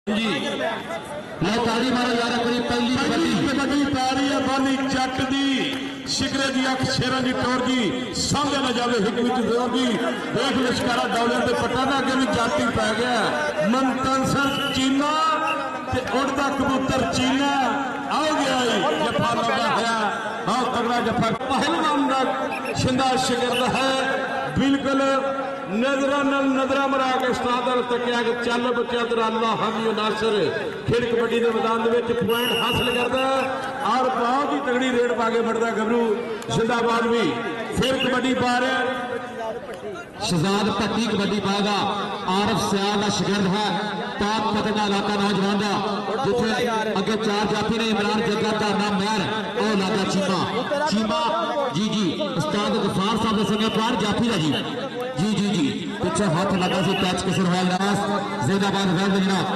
जी लो ताड़ी मारो यार अपनी पहली कबड्डी पै रही है बाली जट दी शिकरे दी अख शेरां दी टोर दी सामने न जावे हिकमत जोर दी देख लिशकारा डॉलर दे पटाना अगे भी जाती पै गया मंतनसर चीना ते उड़दा कबूतर चीना आओ गया जफा लगा है हाँ तगड़ा जफा पहलवान दा शिंदा शिकरदा है बिल्कुल नजरा नजरा मरा के उस्ताद तकिया कि चल बच्चा तेरा अल्लाह हामी नासर खेल कबड्डी के मैदान पॉइंट हासिल करता और बहुत ही तगड़ी रेड पा के बढ़ता गबरू जिंदाबाद भी फिर कबड्डी पा रहे शहजाद भट्टी कबड्डी पाएगा आरफ सियाल का शिगिर्द है पाक पतना इलाका नौजवान का जिथे अगे चार जाफी ने इमरान जग्गा का नाम महर और इलाका चीमा चीमा जी जी उस्ताद गफार साहब के संगे पार जाफी का जी जी जी जी पिछे हाथ लगा सी कैच किसर हुआ नास जैदाबाद वैद जनाब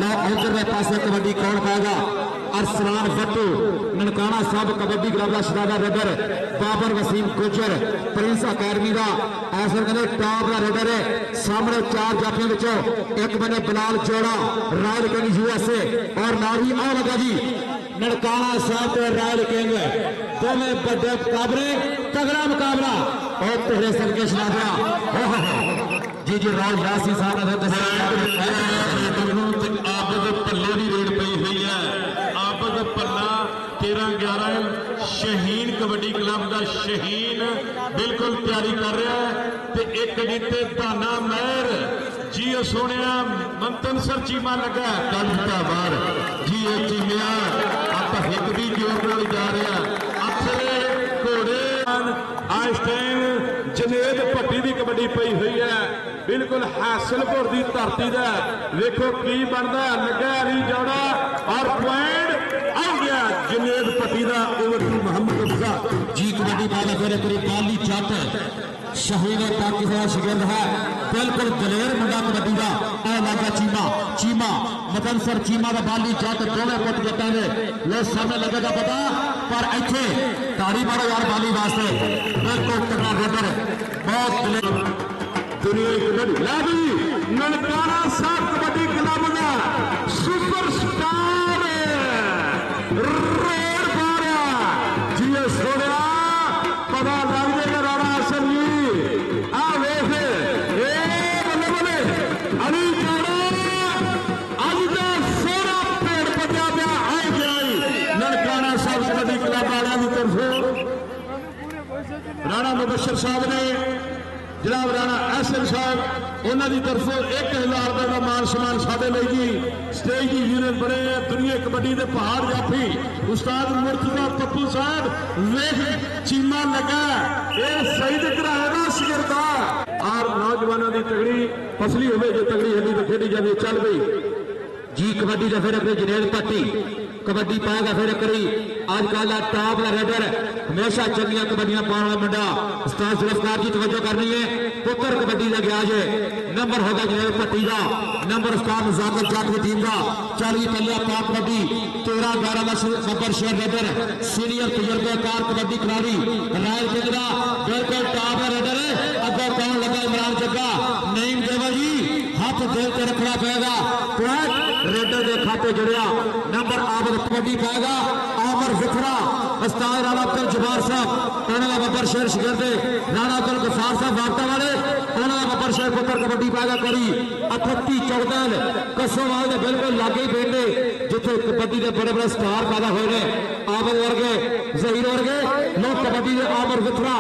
लो उधर पासे कबड्डी कौन पाएगा अरसलान भट्टू ननकाना साहब कबड्डी क्लब का शहजादा रेडर बाबर वसीम कोचर प्रिंस अकादमी का ऐसा कहते टॉप का रेडर है सामने चार जाफियों विचों एक बने बिलाल जोड़ा रॉयल किंग यूएसए और नारी आ लगा जी ननकाना साहब के रॉयल किंग दोनों बड़े मुकाबले तगड़ा मुकाबला और तेरे सदके शहजादा जी जी राज यासी साहब आबद पल्ले की रेड पई हुई है आबद पल्ला 13-11 शहीन कबड्डी क्लब का शहीन बिल्कुल तैयारी कर रहा है ते एक जिते धाना महर जी सोने मंतनसर चीमा लगा कल बार जी चीमिया आप हिक भी जोर नाल जा रहा अफसरे घोड़े आज टाइम जनेद भट्टी की कबड्डी पई हुई है बिल्कुल हासिलपुर की धरती का देखो की बनता लगा अली जोड़ा और पॉइंट आ गया जनेद भट्टी का ओवर मोहम्मद अफजा जी कबड्डी पाला फिर बाली जट शहीद पाकिस्तान शिगिर्द है बिल्कुल दलेर मुंडा कबड्डी का लागा चीमा चीमा मतनसर चीमा का बाली जट दोनों पुट जटा ने लो सामने लगेगा पता पर इतने ताड़ी मारो यार बाली वास्ते बिल्कुल तगड़ा रेडर बहुत दुनिया कबड्डी लागी ननकाना साहब कबड्डी क्लब का सुपरस्टार रोड पारा जी सोने पता लग जाएगा राणा हसन जी आ वेख बल्ले बल्ले अली जोड़ा अज का सोना पेड़ पत्या पे आई गई ननकाना साहब कबड्डी क्लब वालों की तरफ राणा मुबशर साहब ने जनाब राणा एसएल साहब उन्होंने तरफों 1000 रुपए का मान सम्मान साढ़े लिए जी स्टेज की यूनियन बने दुनिया कबड्डी के पहाड़ जाफी उस्ताद मुर्तजा पप्पू साहब वेख चीमा लगा ये शहीद कराएगा शिगिरदा और नौजवानों की तगड़ी फसली हो जो तगड़ी हली तो खेडी जाती चल गई जी कबड्डी का फिर अपने जनेद भट्टी कबड्डी पाएगा फिर करी अजकल का टॉप का रेडर हमेशा चंगिया कबड्डियां पाने वाला मुंडा उस्ताद जुल्फकार जी तवज्जो करनी है पुत्र कबड्डी का गया जे नंबर होगा जनेद भट्टी का नंबर उस्ताद मुजाकर जट की टीम का 40 पल्ले पाक कबड्डी 13-11 नंबर शेर रेडर सीनियर तजुर्बेकार कबड्डी खिलाड़ी रायल किंग का बिल्कुल टॉप का रेडर है अगर कौन लगा इमरान जग्गा नईम देवा जी हाथ दिल से रखना पड़ेगा रेडर के खाते जुड़िया नंबर आबद कबड्डी पाएगा आमर विथरा उस्ताद राणा अब्दुल जब्बार साहब उन्होंने बब्बर शेर शिगिर्दे राणा अब्दुल गफार साहब वार्ता वाले उन्होंने बब्बर शेर पुत्र कबड्डी पाएगा करी 38-14 कसोवाल के बिल्कुल लागे पेंडे जिथे कबड्डी के बड़े बड़े स्टार पैदा हुए आबद वर्गे जहीर वर्गे लोग कबड्डी के आमर विथरा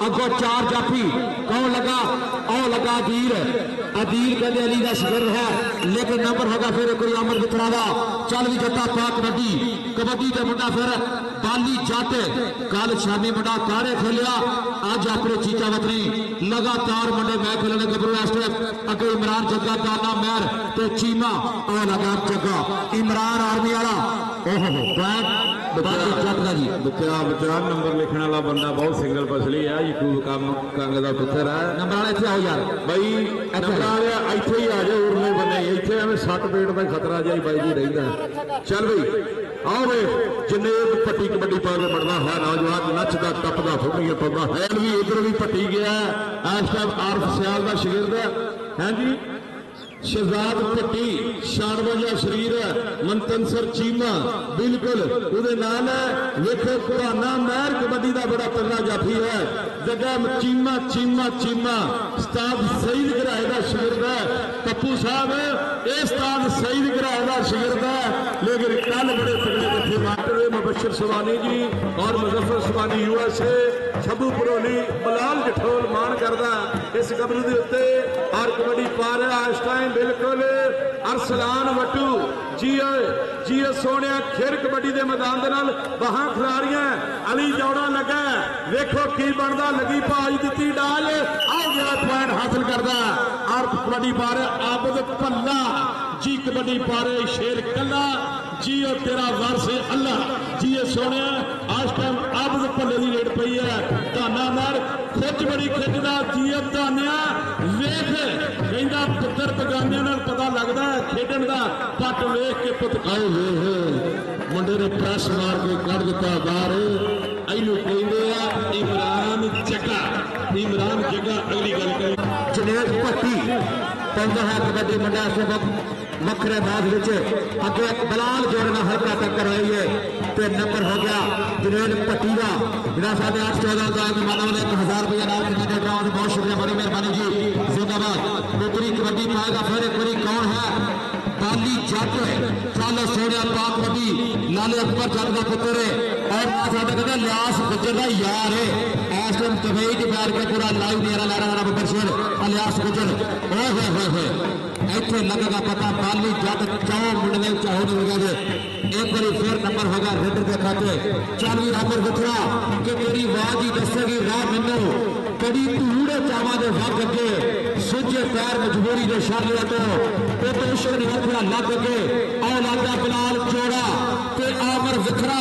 अगो चार जाफी कौन लगा ओ लगा अदीर कहते अली का शिगिर्द है लेकिन नंबर होगा फिर कोई अमर विथरा का चल भी जट्टा पा कबड्डी के मुंडा फिर बाली जट कल शामी मुंडा कारे खेलिया अज अपने चीचा वतनी लगातार मुंडे मैं खेलने गबरू अगे इमरान जग्गा दाना महर तो चीमा और लगा जग्गा इमरान आर्मी वाला नंबर लिखने वाला बंदा बहुत सिंगल पसली है यकूब कंग का पुत्र है नंबर वाले इतने आओ यार भाई नंबर वाले इतने ही आ जाए उरले बने इतने एवं 60 पेट का खतरा जाए बाई जी रहा चल भाई आओ वे जनेद भट्टी कबड्डी पा के बढ़ना है नौजवान नचदा टपदा फुटियां पाँदा है भी इधर भी भट्टी गया इस टाइम आरफ सियाल का शिगिर्द है जी शहजाद भट्टी 96 शरीर है, मनतनसर चीमा बिल्कुल उहदे नाल है। वेखो भाना महर कबड्डी का बड़ा तगड़ा जाफी है। जगह चीमा चीमा चीमा उस्ताद सईद घराए का शागिर्द है। पप्पू साहब ये उस्ताद सईद घराए का शागिर्द है, लेकिन कल बड़े तगड़े जत्थे मास्टर मुबशर सुबानी जी और मुजफ्फर सुबानी USA शबू परोली बलाल जठोल मान करदा इस गबरू के उत्ते और कबड्डी पा रहा इस टाइम बिल्कुल अरसलान वट्टू जी सोने खेल कबड्डी के मैदान के नाल बाहां खिलाड़ियां अली जौड़ा लगा। वेखो की बनता, लगी भाज दी डाल आ गया पॉइंट हासिल करता और कबड्डी पा रहा आबद भल्ला जी कबड्डी पा रहे शेर कला जी और तेरा वारस अल्लाह जी सोने आज टाइम आबद भल्ले की रेड पई है। धाना मार खिच बड़ी खिचदा जी धानिया वेख कहता पुत्र बगानिया पता लगता है खेडन का पट वेख के पुत खाओ मुंडे ने प्रेस मार के कढ़ दिता बाहर। इनू कहते इमरान जग्गा, इमरान जग्गा अगली गल करें जुनेद भट्टी पैदा है कबड्डी मुंडा से वखरे मैच अगे बलाल जोड़े में हल्का टक्कर आई है तो नंबर हो गया जुनेद भट्टी का जिला 8.5 मानव ने 1000 रुपया नाम देने का बहुत शुक्रिया, बड़ी मेहरबानी जी जिंदाबाद। नौकरी कबड्डी पाएगा फिर एक बारी कौन है बाली जट चल सोनिया पाक कबड्डी लाले अकबर जट का पुत्र है और साडा कहते लियास गुजर का यार है। इस टाइम तबई की बैठ के पूरा लाइव मेरा ला रहा बब्बर शेर लियास गुजर हो इतने लगेगा पता बाली जट चाहो मुंडे चाहो नहीं लगे एक बार फिर नंबर होगा रेडर के खाते। चल भी आकर बथरा कि मेरी आवाज ही दसेगी राह मैनू कड़ी धूड़े चावा के वग अगे सुजे पैर मजबूरी के शाले तो पेशर वखरा लग के और लागा बलाल चौड़ा ते आमर वखरा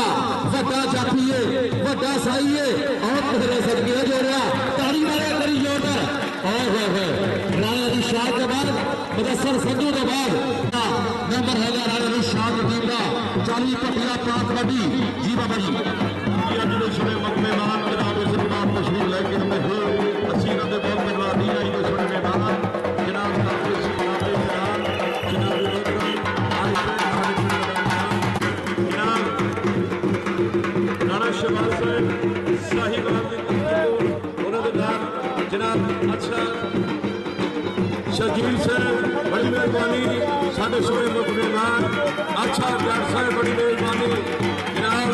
वड्डा जाफीए वड्डा साईए और तेरे सदके जोड़िया ताली मारे करी जोड़ राणा की शाह के बाद मुदस्सर संधू के बाद नंबर है राणा की शाह की टीम का 40 पटिया पाक कबड्डी जी बाबा जी मेहमान जनाब इस जनाब तशरीफ लेके हमें फिर अस्सी नब्बे बहुत मेहरबानी आई तो छोटे मेहमान जनाब राणा शहबाज साहब साहिबान जनाब अच्छा शकील साहब बड़ी मेहरबानी साढ़े सोए मुख मेहमान अच्छा जट साहब बड़ी मेहरबानी जनाब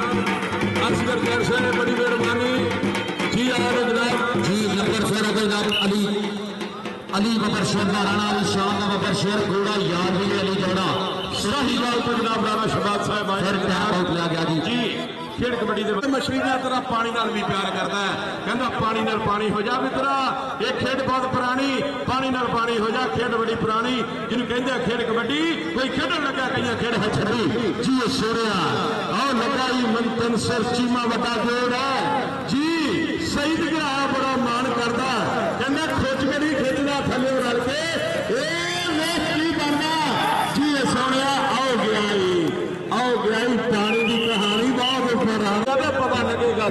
असगर जट साहब बड़ी मेहरबानी जी आर जनाब जी नंबर शेर जनाब अली अली बबर शेर का राणा अली शाह का बबर शेर घोड़ा याद भी अली जोड़ा सही गाल तो जनाब राणा शहबाज साहब आए जी खेड कबड्डी के मछली की तरह पानी नाल भी प्यार करता है, कहता पानी नाल पानी हो जा मित्रा ये खेड बहुत पुरानी पानी नाल पानी हो जा खेड बड़ी पुरानी जिन्होंने कहते हैं खेड कबड्डी कोई खेडन लगा कई खेड है छड़ी जी सोनिया और लगाई मनतनसर चीमा वड्डा जोड़ है जी सईद घराया बड़ा मान करता कहना खोज के नहीं खिंचना थले रल के की बनना जी सोनिया आओ गया पानी की कहानी बहुत पता लगेगा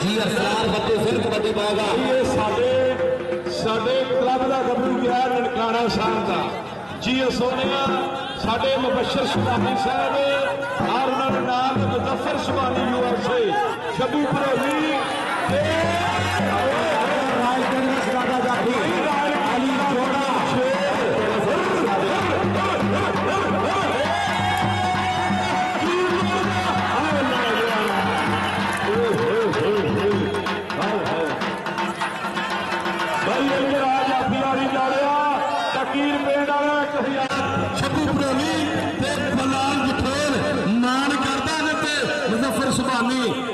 जी अरसलान बच्चे फिर कबड्डी पाएगा ये साडे क्लब का गबरू गया ननकाना साहब का जी सोने साडे मुबशर सुबानी साहब और उन्होंने नाम मुजफ्फर सुबानी USA शबू परोली अली जोड़ा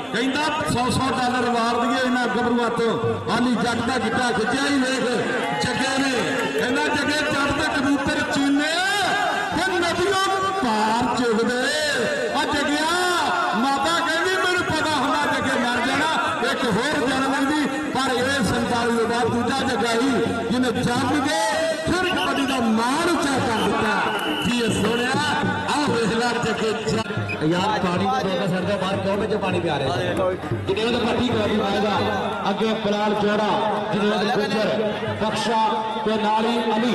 कहता $100 वार दिए इन्होंने गबरूआ तो आली जट का गिट्टा खिंचा ही देख जगे ने कहना जगे जट के कबूतर चीने नदियों पार चुगदे जगिया माता कहती मैंने पता होना जगे मर जाना एक होर जन्म लगती पर यह 47 बाद दूजा जगा ही जिन्हें जम के फिर कबड्डी का मान उचा कर दिता जी सुनिया आ वेखला जगे यार पानी में धोखा सर बाहर क्यों में जो पानी पे आ रहे हैं जिन्हें तो पट्टी कबड्डी पाएगा अगे बिलाल जोड़ा जिन्हें गुजर बख्शा ते नाली अली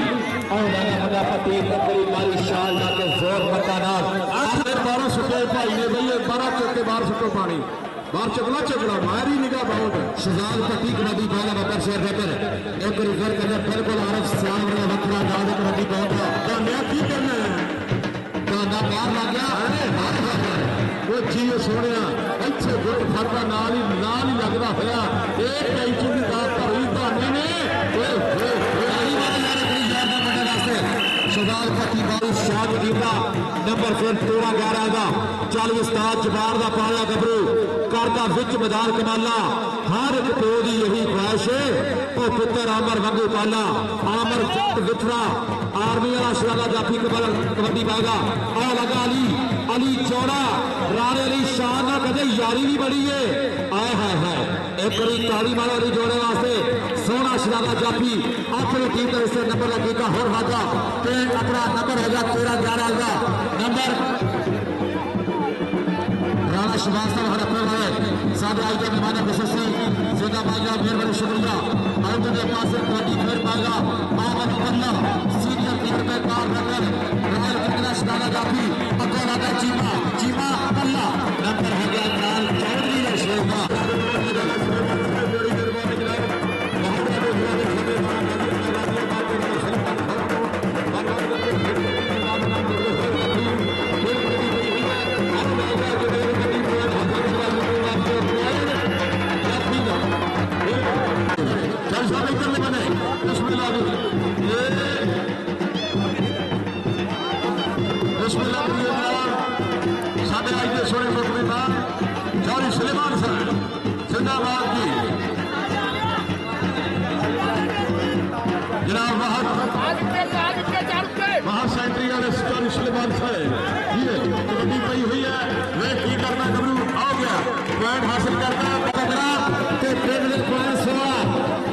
और लगा मुंडा पट्टी करी मारी शाल जाके जोर मरदा नाल 12 सुटे भाई ने भई 12 चौके बाहर सुटो पानी बाहर चकला मारी निगाह बहुत शहजाद पट्टी कबड्डी पाएगा बकर शेर बेहतर एक रिजर के अंदर बिल्कुल आरफ श्याम ने वक्रा दाद कबड्डी पाएगा धन्या की करना है ना बाहर लग गया वो जी सोने इतने गुट फरदा नाल ही लगता होया एक कैंची की दात भरी धाने ने शहजाद पट्टी बारी शाह कीता नंबर फिर 13-11 का 40 उस्ताद जबार का पाया गबरू करता विच मैदान कमाला हर एक प्यो की यही ख्वाहिश है वो पुत्र आमर वांगू पाला आमर जट विथरा आर्मी वाला शरागा जाफी कबड्डी पाएगा आ लगा अली चौड़ा राणे अली शाह ना कदे यारी भी बड़ी है आए हाय एक बारी ताली मारो अली जोड़े वास्ते सोना शरागा जाफी अपनी टीम का हिस्से नंबर लगेगा होर हाजा ते अपना नंबर होगा 13-11 का नंबर राणा श्रीवास्तव हर अपने है साथ आई के मेहमान प्रशस्ति जिंदा भाईजा मेहरबानी शुक्रिया आउट के पास कबड्डी खेल पाएगा आमन पन्ना सीनियर प्लेयर में कार रनर रॉयल क्रिकेट शरागा जाफी अगला लगा चीमा पन्ना नंबर हो गया लाल चौधरी ने शेखा महासेंट्री वाले चौधरी सुलेमान साहब ये कबड्डी पई हुई है वे की करना गबरू आ गया पॉइंट हासिल करना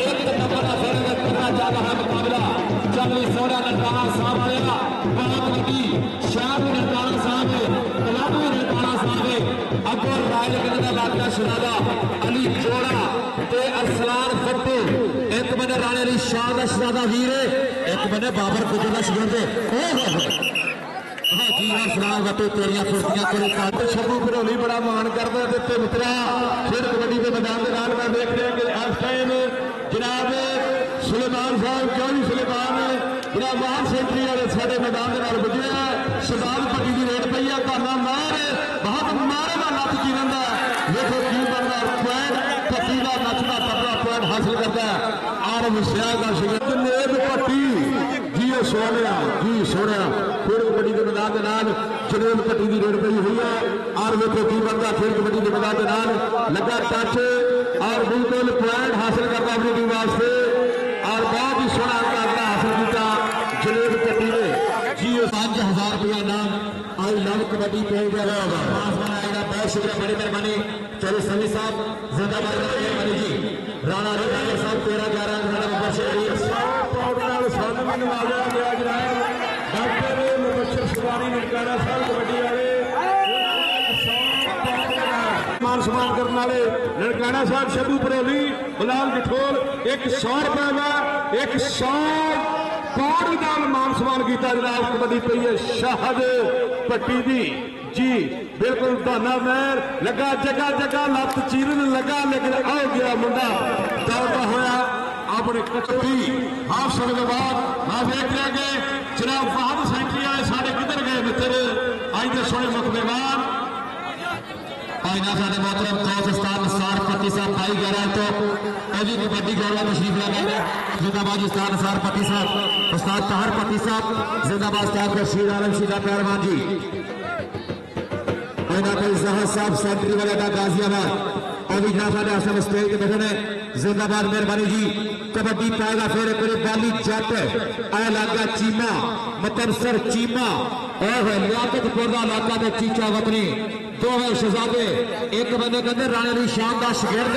एक नंबर का फेरे में कितना ज्यादा है मुकाबला 40-16 ननकाना साहब आएगा बहुत कबड्डी शाम ननकाना साहब कलाबू ननकाना साहब अकबर राज के बादशाह शहजादा अली जोड़ा ते अरसलान फट्टू एक बने राणे अली शाह का शहजादा वीर एक बने बाबर गुजर का शिकंदे जी अरसलान वटे तेरियां फुर्तियां करे काटे शबू भरोली बड़ा मान करदा ते मित्रा फिर कबड्डी के मैदान के नाल में देखते हैं कि इस टाइम जनाब सुलेमान साहब चौधरी सुलेमान जनाब महान सेंट्री वाले साडे मैदान के नाल बजे शहजाद पट्टी की रेड पई है घाना मार बहुत मारे का नच जीवन का देखो की बनता पॉइंट पट्टी का नचदा टपड़ा पॉइंट हासिल करता है और विषया का जनेब पट्टी जी सोनिया जी सोनिया फिर कबड्डी के मैदान के नाल जनेब पट्टी की रेड पई हुई है और देखो की बनता फिर कबड्डी के मैदान के नाल लगा टच और बिल्कुल पॉइंट हासिल करता अपनी टीम वास्ते और बहुत ही सोहना अंक हासिल किया जनेब पट्टी ने जी 5000 रुपया नाम आई लव कबड्डी पे आएगा बहुत शुक्रिया बड़ी मेहरबानी चौधरी समी साहब जिंदाबाद मेहरबानी जी राणा राणा साहब 13-11 नंबर से साधु में नवाजा गया जनाब डॉक्टर मुबशर शिवानी ननकाना साहब कबड्डी वाले मान सम्मान करने वाले ननकाना साहब शबू भरोली गुलाम जठोल 100 रुपए का 100 पाउंड का मान सम्मान किया जनाब कबड्डी पई है शाहद पट्टी दी जी बिल्कुल धाना मैर लगा जगह लत चीरन लगा लेकिन आ गया मुंडा दौड़ता होया अपने कचौड़ी हाफ समय के बाद मैं देख रहा कि जनाब बहुत सेंट्री वाले साढ़े किधर गए मित्र अज के सोने मुख मेहमान आईना साढ़े मोहतरम कौस उस्ताद निसार पट्टी साहब भाई कह रहे तो अभी कबड्डी गौरव तशरीफ लगाएंगे जिंदाबाद उस्ताद निसार पट्टी साहब उस्ताद ताहर पट्टी साहब जिंदाबाद उस्ताद बशीर आलम शीदा पहलवान जी आईना भाई जहाज साहब सेंट्री वाले का गाजियाबाद अभी जहाँ साढ़े असम स्टेज के बैठे ने जिंदाबाद मेहरबानी जी कबड्डी पाएगा फिर एक बाली जट ए लागा चीमा मतरसर चीमा लियाकतपुर का इलाका में चीचा वतनी दो है शहजादे एक बंदे कहते राणे अली शाह का शिगिर्द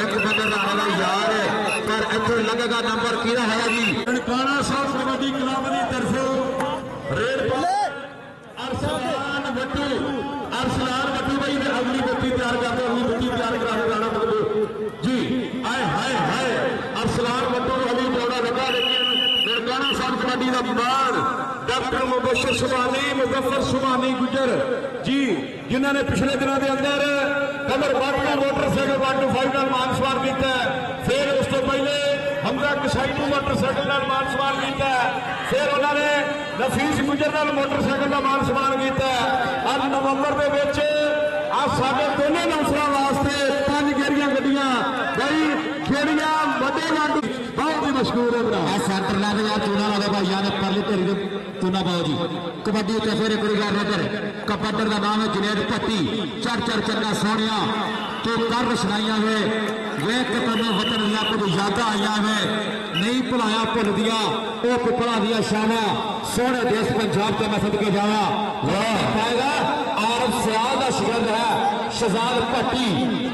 एक बंदे राणे का यार है पर इतने लगेगा नंबर किया है जी ननकाना साहब कबड्डी क्लब की तरफों रेड अरसलान वट्टू अरसलान वट्टू भाई ने अगली बत्ती तैयार करते, अगली बत्ती तैयार करा के जाना मतलब जी। आए हाय हाय अरसलान वट्टू अभी जोड़ा लगा, लेकिन ननकाना साहब कबड्डी का मान डॉक्टर मुबशर सुबानी, मुजफ्फर सुबानी गुजर जी, जिन्होंने पिछले दिनों के अंदर कमर बाटला मोटरसाइकिल 125 मान सम्मान किया। फिर उस तो पहले हमजा कसाई को मोटरसाइकिल मान सम्मान किया। फिर उन्होंने नफीस गुजर मोटरसाइकिल का मान सम्मान किया। अब नवंबर के साढ़े दोनों नौसर वास्ते 5 गेरिया गड्डियां भाई खेड़िया बड़े लाडू बहुत ही मशहूर है भरा। सेंटर लैवल यार चूना वाले भाइयों ने परली ढेरी से चूना पाओ जी। कबड्डी उत्ते फिर एक बार नजर कबड्डर का नाम है जुनेद भट्टी। चढ़ चंगा सोनिया तो कर रचनाइया है वेख के तेन वतन दिया कुछ यादा आईया है नहीं भुलाया भुल दिया वो पिपला दिया शावा सोहने देश पंजाब से मैं सदके जावा पाएगा। और सियाल का शिकंद है शहजाद भट्टी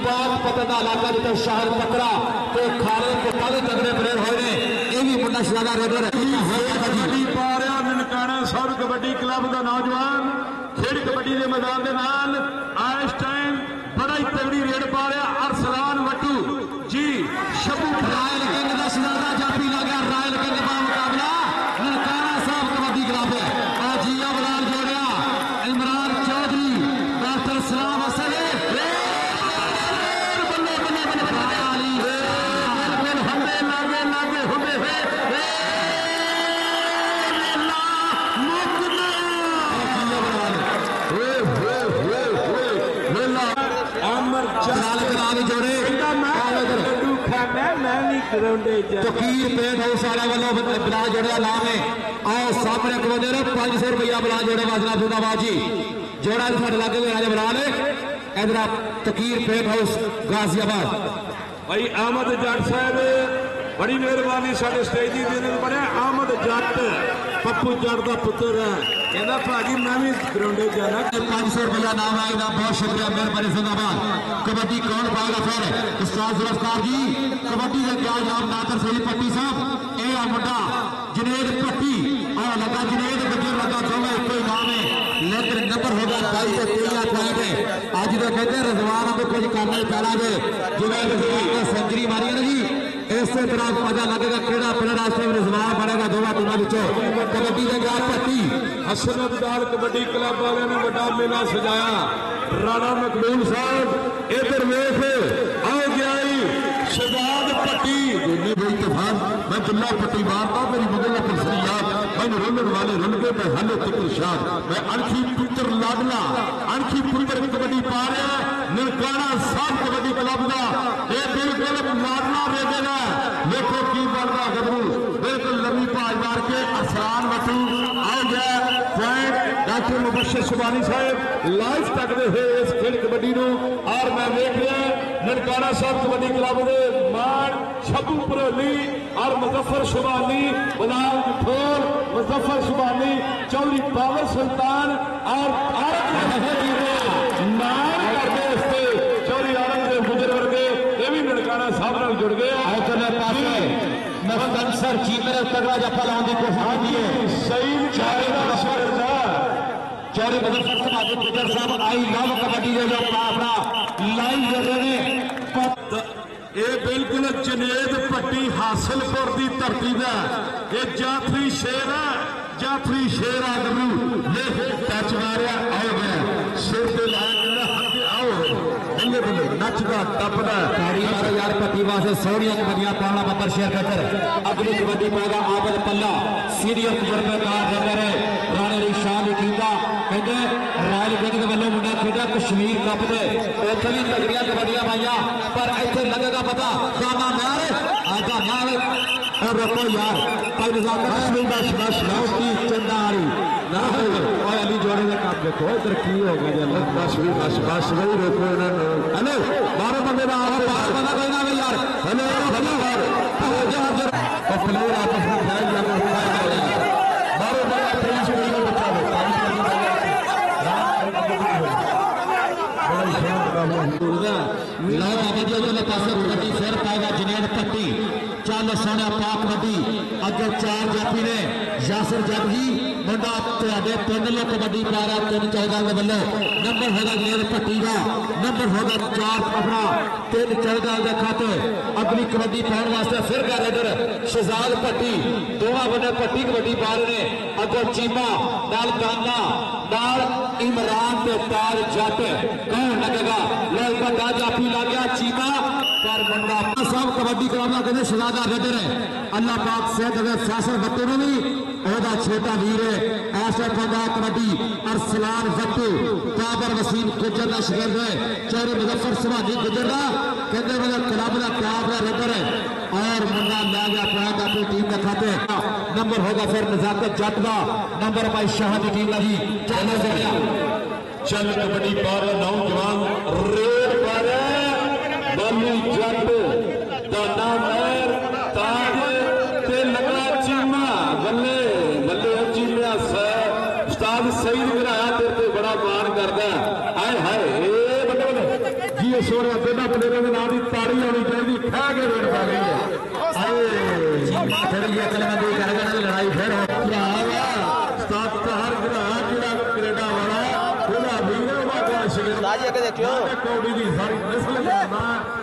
पाक पतन का इलाका जिते शाहर पकड़ा तो खाले को काले तगड़े प्लेयर हुए ने ये भी मुंडा शहजादा रेडर कबड्डी पा रहा ननकाना साहब कबड्डी क्लब का नौजवान खेड़ कबड्डी के मैदान के नाल इस टाइम बड़ा ही तगड़ी रेड पा रहा अरसलान वट्टू जी। शबू रॉयल किंग का शहजादा जाफी लग गया। रॉयल किंग का मुकाबला ननकाना साहब कबड्डी क्लब है और जिया बलाल जोड़िया इमरान चौधरी डॉक्टर सलाम हसन तकीर पेट हाउस वाले वालों बला जोड़े नाम है और सामने कमाते रहे 500 रुपया बला जोड़े वाजना फुदाबाद जी जोड़ा साढ़े लागे राजा बला ने इधर तकीर पेट हाउस गाजियाबाद भाई अहमद जट साहब बड़ी मेहरबानी साढ़े स्टेज की देने बने। अहमद जट पप्पू जट का पुत्र है कहना भाजी मैं भी ग्राउंड जाना। 500 रुपया नाम आएगा बहुत शुक्रिया मेहरबानी जिंदाबाद। कबड्डी कौन पाएगा फिर उस्ताद जुल्फकार जी कबड्डी का क्या नाम नातर सही पट्टी साहब ए मुंडा जुनेद पट्टी और लगा जुनेद गुजर लगा दोनों एक ही नाम है लेकिन नंबर होगा 2213 पॉइंट है। आज तो कहते हैं रजवान को कुछ करना ही पैना है जुनेद ने सेंचुरी मारी है ना जी। इस तरह पता लगेगा केड़ा प्लेयर आज टाइम रजवान बनेगा दोनों टीमों विचों। कबड्डी का क्या पट्टी हसन अब्दाल कबड्डी क्लब वाले ने बड़ा मेला सजाया। राणा मकबूल साहब इधर वेख आओ गया शहजाद पट्टी गोली बेइतफाक मैं दुल्ला पट्टी मारता मेरी मगल पर याद मैं रुलन वाले रुन के मैं हल तक शाद मैं अणखी पुत्र लाडला अणखी पुत्र कबड्डी पा रहा ननकाना साहब कबड्डी क्लब का ये बिल्कुल लाडला रेडेगा। देखो की बनता गबरू बिल्कुल लंबी भाज मार के अरसलान वट्टू आओ गया पॉइंट डॉक्टर मुबशर सुबानी साहब लाइव तकते हुए इस खेल कबड्डी और मैं देख रहा ननकाना साहब कबड्डी क्लब के मान छब्बू भरोली और मुजफ्फर सुबानी बलाल ठोर मुजफ्फर सुबानी चौधरी बाबर सुल्तान और चौधरी आलमदेव गुजर वर्गे ये भी ननकाना साहब नाल जुड़ गए। सर जी मेरे तगड़ा जफा लाने की कोशिश की है सही चौधरी मुजफ्फर समाजी गुजर साहब आई लव कबड्डी के जो अपना लाइव कर रहे हैं ये बिल्कुल जुनेद भट्टी हासिलपुर की धरती का ये जाफरी शेर है। जाफरी शेर आ गबरू टच मारिया आओ गया सिर से आओ बल्ले बल्ले नचदा टपदा यार पट्टी वास्ते सोनिया कबड्डियां पाना बबर शेयर कर अगली कबड्डी पाएगा आबद पल्ला सीनियर तजर्बेकार रेडर है राणे दी शान टीका कहते रायल किंग के वालों मुंडा खेड़ा कश्मीर कप दे उत्थे भी तगड़ियां कबड्डियां पाइया पर इत्थे लगेगा पता गाना मार आजा मार और रखो यार भाई निजाम बस की चंदारी ना और अली जोड़े का काम देखो इधर की हो गया बस वही रोको हेलो 12 बंदे का आ रहा 12 बंदा कोई ना यार हेलो हेलो और प्लेयर आपस में खेल जाकर 12 बंदा प्रिंस को बचा लो लौ आबादी पास कबड्डी फिर पाएगा जुनेद भट्टी चल सोने पा कबड्डी अगे 4 जाफी ने यासर जग जी मुंडा तुहाडे पिंड लो कबड्डी पा रहा 3-14 के बल्ले नंबर होगा जनेर भट्टी का नंबर होगा 4 अपना 3-14 के खाते अगली कबड्डी पाने वास्ते फिर गए इधर शहजाद भट्टी दोवां बने भट्टी कबड्डी पा रहे ने अगो चीमा नाल दाना नाल इमरान ते ताज जट कौन लगेगा लो बड़ा जाफी लग गया चीमा पर मुंडा सब कबड्डी कराना कहते शहजादा रेडर है अल्लाह पाक से अगर फैसल बट्टे में भी ओदा छोटा वीर है ऐसा पौधा कबड्डी अरसलान भट्टू काबर वसीम गुजर का शगिर्द है चौरे मुजफ्फर सुभानी गुजर का कहते मतलब क्लब का टॉप का रेडर है और मुंडा लै गया पॉइंट अपनी टीम का खाते नंबर होगा फिर नजाकत जट का नंबर भाई शाह की टीम का जी चल कबड्डी पर नौजवान रेड पर बालू जट दाना महर ताज ते लगा चीमा बल्ले बल्ले चीमिया उस्ताद सईद घराया तेरे ते बड़ा मान करदा हाय हाय बल्ले बल्ले जी सोने दोनों प्लेयरों के नाम की ताड़ी आनी चाहिए खा के रेड पा गई है हाय थोड़ी अकलमंदी कर लड़ाई फिर उस्ताद हर घरा जिहड़ा कनेडा वाला ਉਹਦਾ ਵੀਰ ਉਹਦਾ ਸ਼ਗਿਰਦ ਰਾਜੀ ਅੱਗੇ ਦੇਖਿਓ ਕੌੜੀ ਦੀ ਸਾਰੀ ਨਸਲ ਦਾ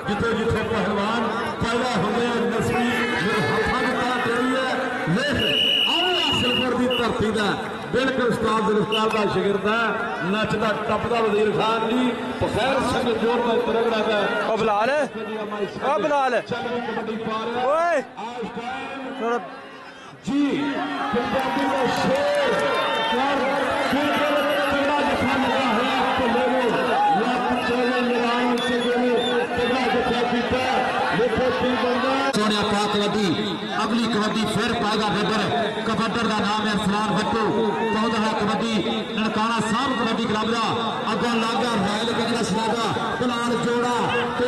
ਜਿੱਥੇ ਜਿੱਥੇ ਪਹਿਲਵਾਨ ਪੈਦਾ ਹੁੰਦੇ ਆ ਨਸਲੀ ਮੇਰੇ ਹੱਥਾਂ ਦੀ ਤਰ੍ਹਾਂ ਤੇਰੀ ਹੈ ਵੇਖ ਆਹ ਸਿਲਵਰ ਦੀ ਧਰਤੀ ਦਾ ਬਿਲਕੁਲ ਉਸਤਾਦ ਜ਼ੁਲਫਕਾਰ ਦਾ ਸ਼ਗਿਰਦ ਹੈ ਨੱਚਦਾ ਟੱਪਦਾ ਵਜ਼ੀਰ ਖਾਨ ਜੀ ਬਖੈਰ ਸਿੰਘ ਜੋਰ ਦਾ ਤਰਗੜਾ ਦਾ ਉਹ ਬਲਾਲ ਕਬੱਡੀ ਪਾ ਰਿਹਾ ਓਏ ਥੋੜਾ ਜੀ ਪੰਜਾਬੀ ਦਾ ਸ਼ੇਰ सोने पा कबड्डी अगली कबड्डी फिर पाएगा रेडर कबड्डर का नाम है अरसलान भट्टू पौधा है कबड्डी ननकाना साहब कबड्डी क्लब का अगों लग गया रैल गजरा शराबा बलाल जोड़ा ते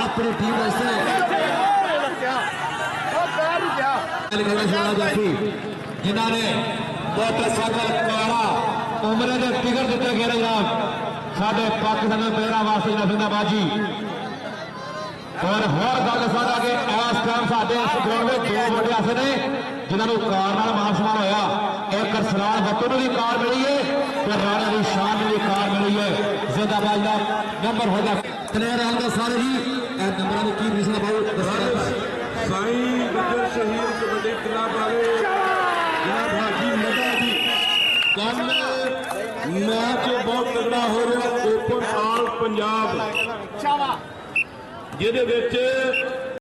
अपनी टीम जिन्होंने मोटरसाइकिल काला उम्र के टिकट दिते गए जनाब साढ़े पाकिस्तान प्लेयर वास्ते नफिंदाबाजी और होर गल साडा कि इस टाइम साडे इस ग्राउंड में 2 मुंडे ऐसे ने जिन्होंने कार नाल मान सम्मान होया एक अरसलान भट्टू नूं भी कार मिली है तो राणा दी शान नूं भी कार मिली है जिंदाबाद का नंबर होगा प्लेयर आंदा सारे ही नंबर की रिश्ता बहुत साईं गुजर शहीद कबड्डी क्लब वाले जनाब हाजी मदा जी कल मैच बहुत तगड़ा हो रहा ओपन ऑल पंजाब जिहदे विच